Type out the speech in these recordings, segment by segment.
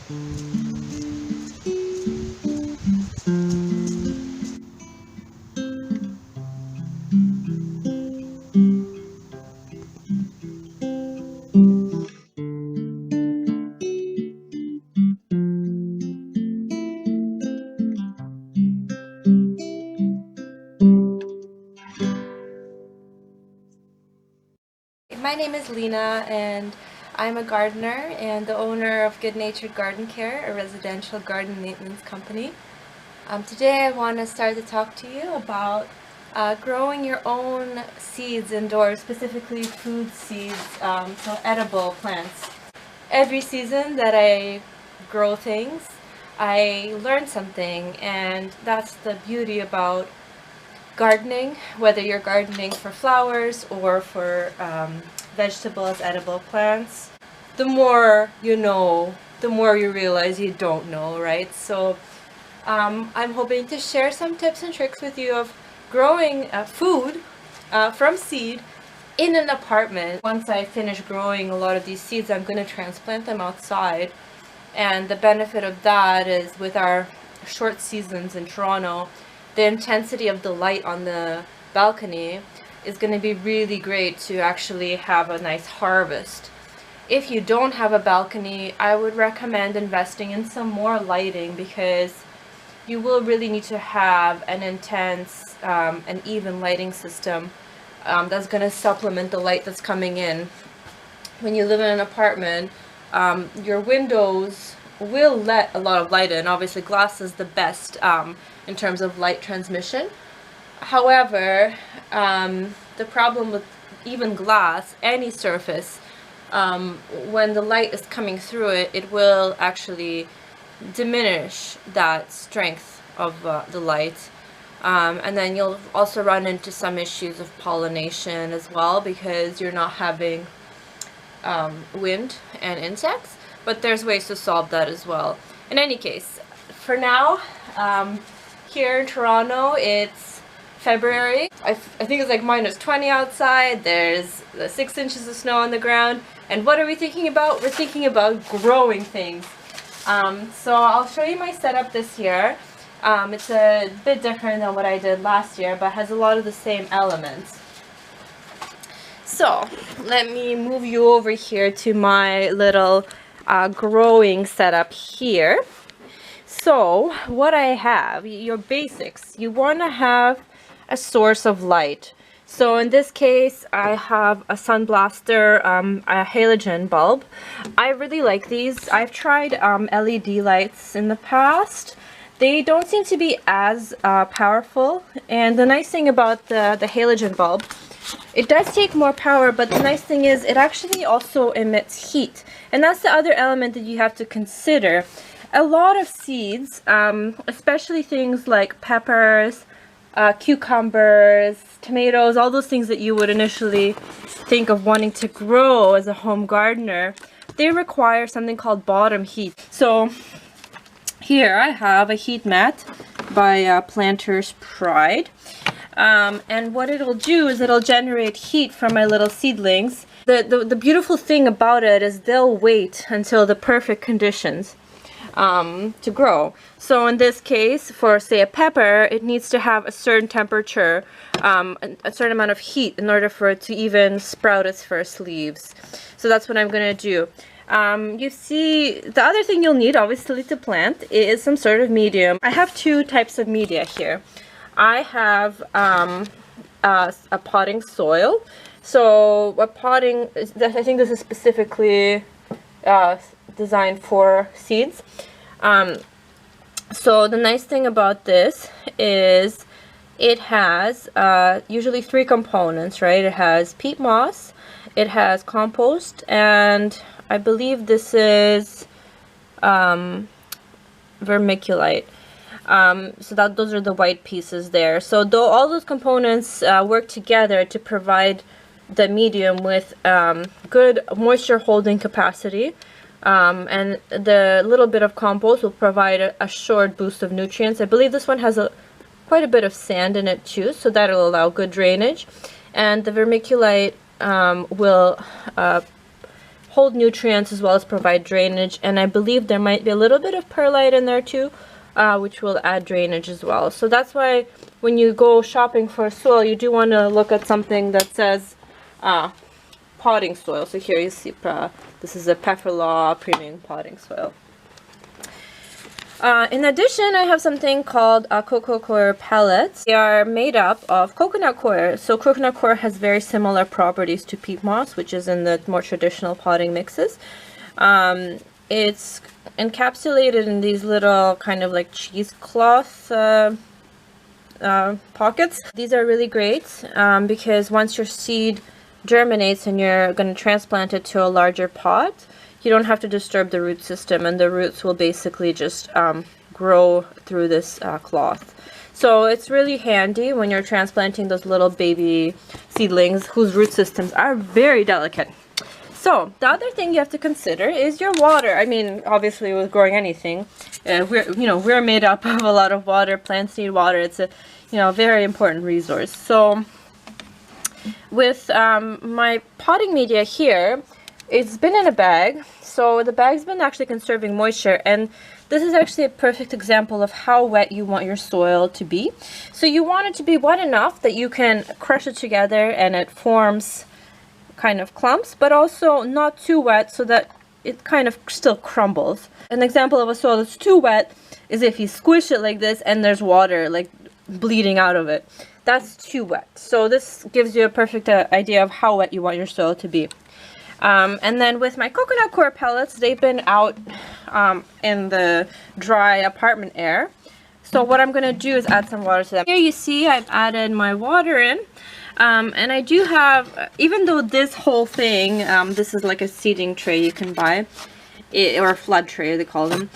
My name is Lena, and I'm a gardener and the owner of Good Natured Garden Care, a residential garden maintenance company. Today I want to start to talk to you about growing your own seeds indoors, specifically food seeds, so edible plants. Every season that I grow things, I learn something, and that's the beauty about gardening, whether you're gardening for flowers or for vegetables, edible plants. The more you know, the more you realize you don't know, right? So I'm hoping to share some tips and tricks with you of growing food from seed in an apartment. Once I finish growing a lot of these seeds, I'm going to transplant them outside. And the benefit of that is, with our short seasons in Toronto, the intensity of the light on the balcony is going to be really great to actually have a nice harvest. If you don't have a balcony, I would recommend investing in some more lighting, because you will really need to have an intense and even lighting system that's going to supplement the light that's coming in. When you live in an apartment, your windows will let a lot of light in. Obviously glass is the best in terms of light transmission. However, the problem with even glass, any surface, when the light is coming through it, it will actually diminish that strength of the light. And then you'll also run into some issues of pollination as well, because you're not having wind and insects. But there's ways to solve that as well. In any case, for now, here in Toronto, it's February. I think it's like -20 outside. There's 6 inches of snow on the ground. And what are we thinking about? We're thinking about growing things. So I'll show you my setup this year. It's a bit different than what I did last year, but has a lot of the same elements. So let me move you over here to my little growing setup here. So what I have, your basics, you want to have a source of light. So in this case, I have a Sunblaster, a halogen bulb. I really like these. I've tried LED lights in the past. They don't seem to be as powerful. And the nice thing about the halogen bulb, it does take more power, but the nice thing is it actually also emits heat. And that's the other element that you have to consider. A lot of seeds, especially things like peppers, cucumbers, tomatoes, all those things that you would initially think of wanting to grow as a home gardener, they require something called bottom heat. So here I have a heat mat by Planter's Pride. And what it'll do is it'll generate heat from my little seedlings. The beautiful thing about it is they'll wait until the perfect conditions to grow. So in this case, for say a pepper, it needs to have a certain temperature, a certain amount of heat in order for it to even sprout its first leaves. So that's what I'm going to do. You see, the other thing you'll need, obviously, to plant is some sort of medium. I have 2 types of media here. I have a potting soil. So a potting, I think this is specifically designed for seeds. So the nice thing about this is it has usually 3 components, right? It has peat moss, it has compost, and I believe this is vermiculite. So those are the white pieces there. So though all those components work together to provide the medium with good moisture holding capacity, and the little bit of compost will provide a short boost of nutrients. I believe this one has quite a bit of sand in it too, so that'll allow good drainage. And the vermiculite will hold nutrients as well as provide drainage, and I believe there might be a little bit of perlite in there too, which will add drainage as well. So that's why when you go shopping for soil, you do want to look at something that says potting soil. So here you see this is a Pefferlaw premium potting soil. In addition, I have something called cocoa coir pellets. They are made up of coconut coir. So coconut coir has very similar properties to peat moss, which is in the more traditional potting mixes. It's encapsulated in these little kind of like cheesecloth pockets. These are really great because once your seed germinates and you're going to transplant it to a larger pot, you don't have to disturb the root system, and the roots will basically just grow through this cloth. So it's really handy when you're transplanting those little baby seedlings whose root systems are very delicate. So the other thing you have to consider is your water. I mean, obviously with growing anything, we're made up of a lot of water. Plants need water. It's a very important resource. So with my potting media here, it's been in a bag, so the bag's been actually conserving moisture, and this is actually a perfect example of how wet you want your soil to be. So you want it to be wet enough that you can crush it together and it forms kind of clumps, but also not too wet so that it kind of still crumbles. An example of a soil that's too wet is if you squish it like this and there's water like bleeding out of it. That's too wet. So this gives you a perfect idea of how wet you want your soil to be. And then with my coconut coir pellets, they've been out in the dry apartment air. So what I'm going to do is add some water to them. Here you see I've added my water in. And I do have, even though this whole thing, this is like a seeding tray you can buy, or a flood tray they call them,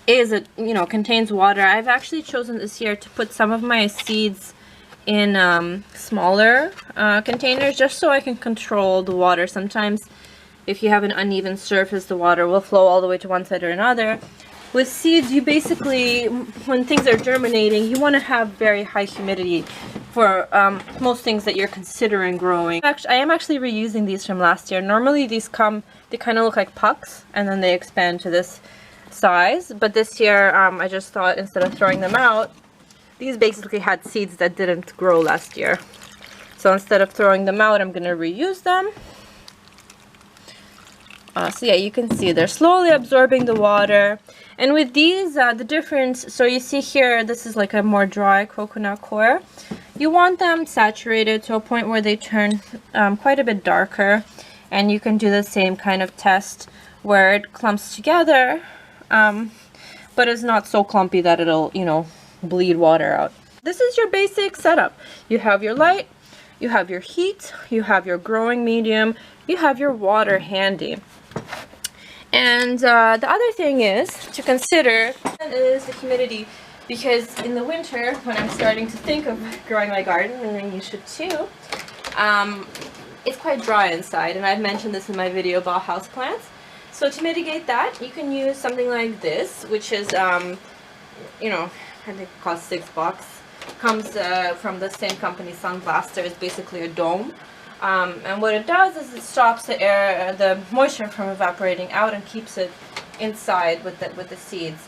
contains water. I've actually chosen this year to put some of my seeds in smaller containers, just so I can control the water. Sometimes if you have an uneven surface, the water will flow all the way to one side or another. With seeds, you basically, when things are germinating, you want to have very high humidity for most things that you're considering growing. Actually, I am actually reusing these from last year. Normally these they kind of look like pucks, and then they expand to this size. But this year, I just thought instead of throwing them out, these basically had seeds that didn't grow last year. So instead of throwing them out, I'm going to reuse them. So yeah, you can see they're slowly absorbing the water. And with these, the difference, so you see here, this is like a more dry coconut coir. You want them saturated to a point where they turn quite a bit darker. And you can do the same kind of test where it clumps together, but it's not so clumpy that it'll, bleed water out. This is your basic setup. You have your light, you have your heat, you have your growing medium, you have your water handy. And the other thing is to consider is the humidity, because in the winter, when I'm starting to think of growing my garden, and then you should too, it's quite dry inside, and I've mentioned this in my video about houseplants. So to mitigate that, you can use something like this, which is, I think it costs $6. Comes from the same company, Sun Blaster. It's basically a dome. And what it does is it stops the air, the moisture from evaporating out, and keeps it inside with the seeds.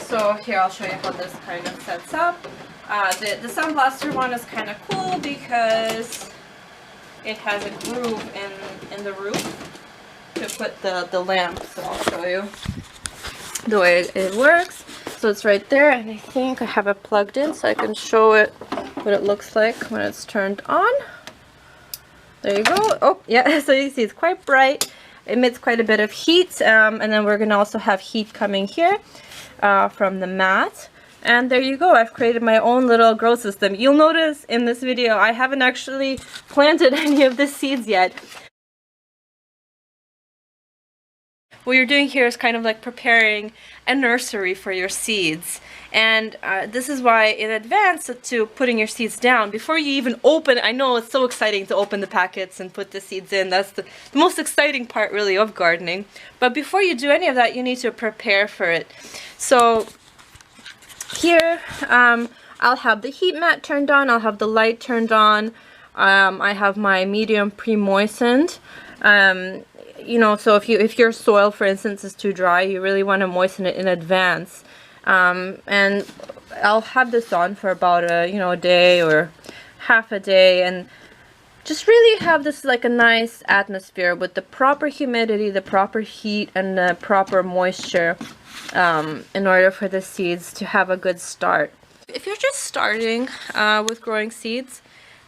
So here I'll show you how this kind of sets up. The Sun Blaster one is kind of cool because it has a groove in the roof to put the lamp. So I'll show you the way it works. So it's right there, and I think I have it plugged in so I can show it what it looks like when it's turned on. There you go. Oh, yeah, so you see it's quite bright. It emits quite a bit of heat, and then we're going to also have heat coming here from the mat. And there you go. I've created my own little grow system. You'll notice in this video I haven't actually planted any of the seeds yet. What you're doing here is kind of like preparing a nursery for your seeds. And this is why in advance to putting your seeds down, before you even open, I know it's so exciting to open the packets and put the seeds in. That's the most exciting part really of gardening. But before you do any of that, you need to prepare for it. So here I'll have the heat mat turned on, I'll have the light turned on. I have my medium pre-moistened You know, so if your soil, for instance, is too dry, you really want to moisten it in advance. And I'll have this on for about a day or half a day, and just really have this like a nice atmosphere with the proper humidity, the proper heat, and the proper moisture in order for the seeds to have a good start. If you're just starting with growing seeds,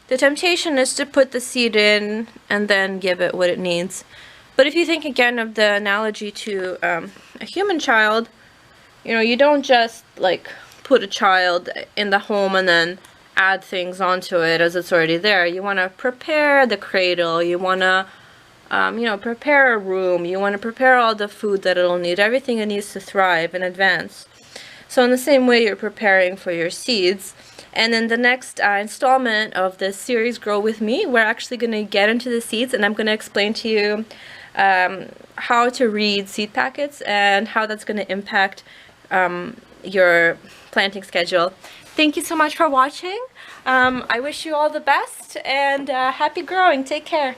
the temptation is to put the seed in and then give it what it needs. But if you think again of the analogy to a human child, you know, you don't just like put a child in the home and then add things onto it as it's already there. You want to prepare the cradle, you want to prepare a room, you want to prepare all the food that it'll need, everything it needs to thrive in advance. So in the same way, you're preparing for your seeds. And in the next installment of this series, Grow With Me, we're actually going to get into the seeds, and I'm going to explain to you how to read seed packets and how that's going to impact your planting schedule. Thank you so much for watching. I wish you all the best, and happy growing. Take care.